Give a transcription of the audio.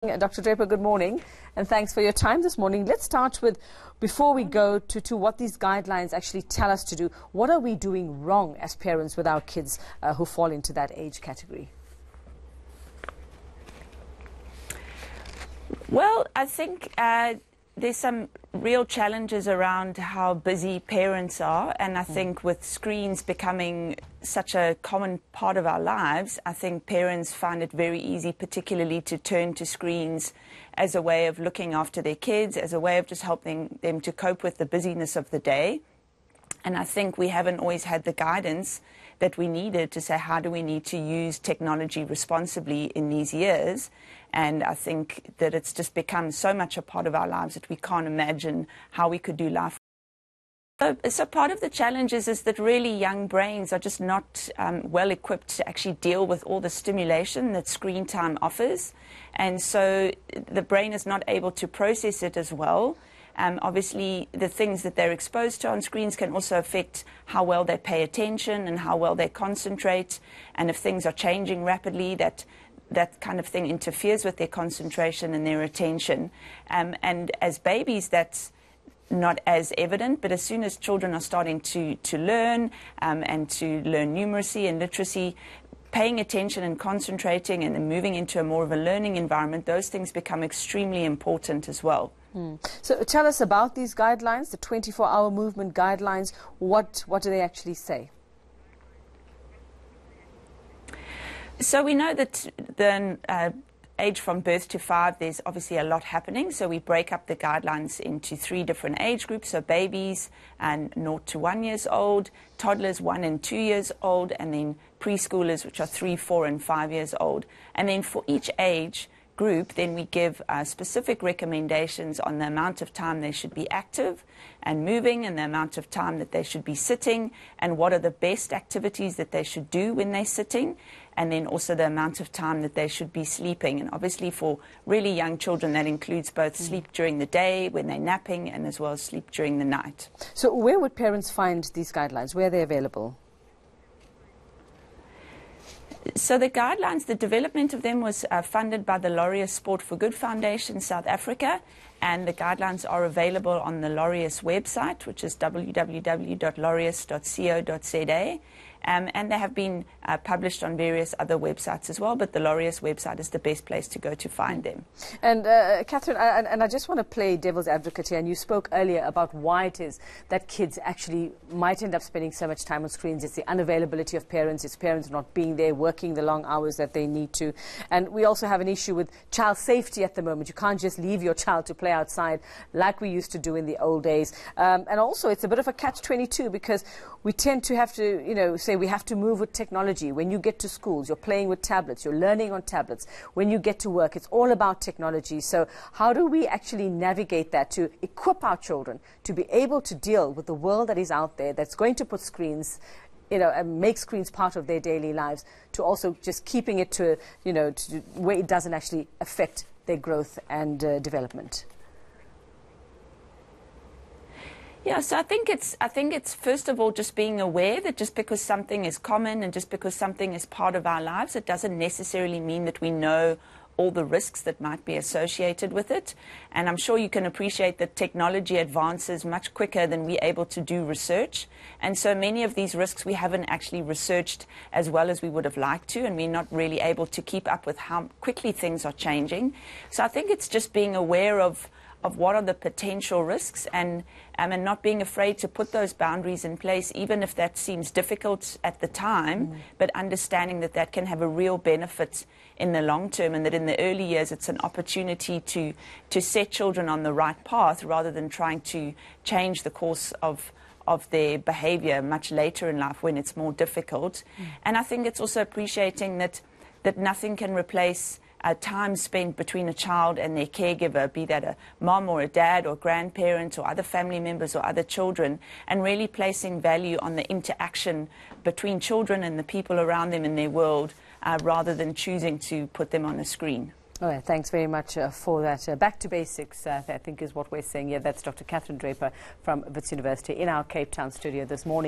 Dr. Draper, good morning, and thanks for your time this morning. Let's start with, before we go to what these guidelines actually tell us to do, what are we doing wrong as parents with our kids who fall into that age category? Well, I think there's some real challenges around how busy parents are, and I think with screens becoming such a common part of our lives, I think parents find it very easy particularly to turn to screens as a way of looking after their kids, as a way of just helping them to cope with the busyness of the day. And I think we haven't always had the guidance that we needed to say, how do we need to use technology responsibly in these years? And I think that it's just become so much a part of our lives that we can't imagine how we could do life. So part of the challenge is that really young brains are just not well equipped to actually deal with all the stimulation that screen time offers. And so the brain is not able to process it as well. Obviously, the things that they're exposed to on screens can also affect how well they pay attention and how well they concentrate. And if things are changing rapidly, that kind of thing interferes with their concentration and their attention. And as babies, that's not as evident, but as soon as children are starting to learn and to learn numeracy and literacy, paying attention and concentrating and then moving into a more of a learning environment, those things become extremely important as well. So tell us about these guidelines, the 24-hour movement guidelines. What do they actually say? So we know that the age from birth to 5, there's obviously a lot happening. So we break up the guidelines into 3 different age groups. So babies and 0 to 1 years old, toddlers 1 and 2 years old, and then preschoolers, which are 3, 4 and 5 years old. And then for each age group, then we give specific recommendations on the amount of time they should be active and moving, and the amount of time that they should be sitting, and what are the best activities that they should do when they're sitting, and then also the amount of time that they should be sleeping. And obviously for really young children, that includes both sleep during the day when they're napping and as well as sleep during the night. So where would parents find these guidelines? Where are they available? So the guidelines, the development of them was funded by the Laureus Sport for Good Foundation, South Africa, and the guidelines are available on the Laureus website, which is www.laureus.co.za. And they have been published on various other websites as well, but the Laureus website is the best place to go to find them. And Catherine, I just want to play devil's advocate here, and you spoke earlier about why it is that kids actually might end up spending so much time on screens. It's the unavailability of parents, it's parents not being there, working the long hours that they need to. And we also have an issue with child safety at the moment. You can't just leave your child to play outside like we used to do in the old days. And also it's a bit of a catch-22 because we tend to have to, say we have to move with technology. When you get to schools, you're playing with tablets, you're learning on tablets. When you get to work, it's all about technology. So how do we actually navigate that to equip our children to be able to deal with the world that is out there that's going to put screens, and make screens part of their daily lives, to also just keeping it to, to where it doesn't actually affect their growth and development? Yeah, so I think it's first of all just being aware that just because something is common and just because something is part of our lives, it doesn't necessarily mean that we know all the risks that might be associated with it. And I'm sure you can appreciate that technology advances much quicker than we're able to do research. And so many of these risks we haven't actually researched as well as we would have liked to, and we're not really able to keep up with how quickly things are changing. So I think it's just being aware of what are the potential risks and not being afraid to put those boundaries in place, even if that seems difficult at the time, but understanding that that can have a real benefit in the long term, and that in the early years it's an opportunity to set children on the right path rather than trying to change the course of their behavior much later in life when it's more difficult. And I think it's also appreciating that nothing can replace time spent between a child and their caregiver, be that a mom or a dad or grandparent or other family members or other children, and really placing value on the interaction between children and the people around them in their world, rather than choosing to put them on a screen. All right, thanks very much for that. Back to basics, I think is what we're saying. Yeah, that's Dr. Catherine Draper from Wits University in our Cape Town studio this morning.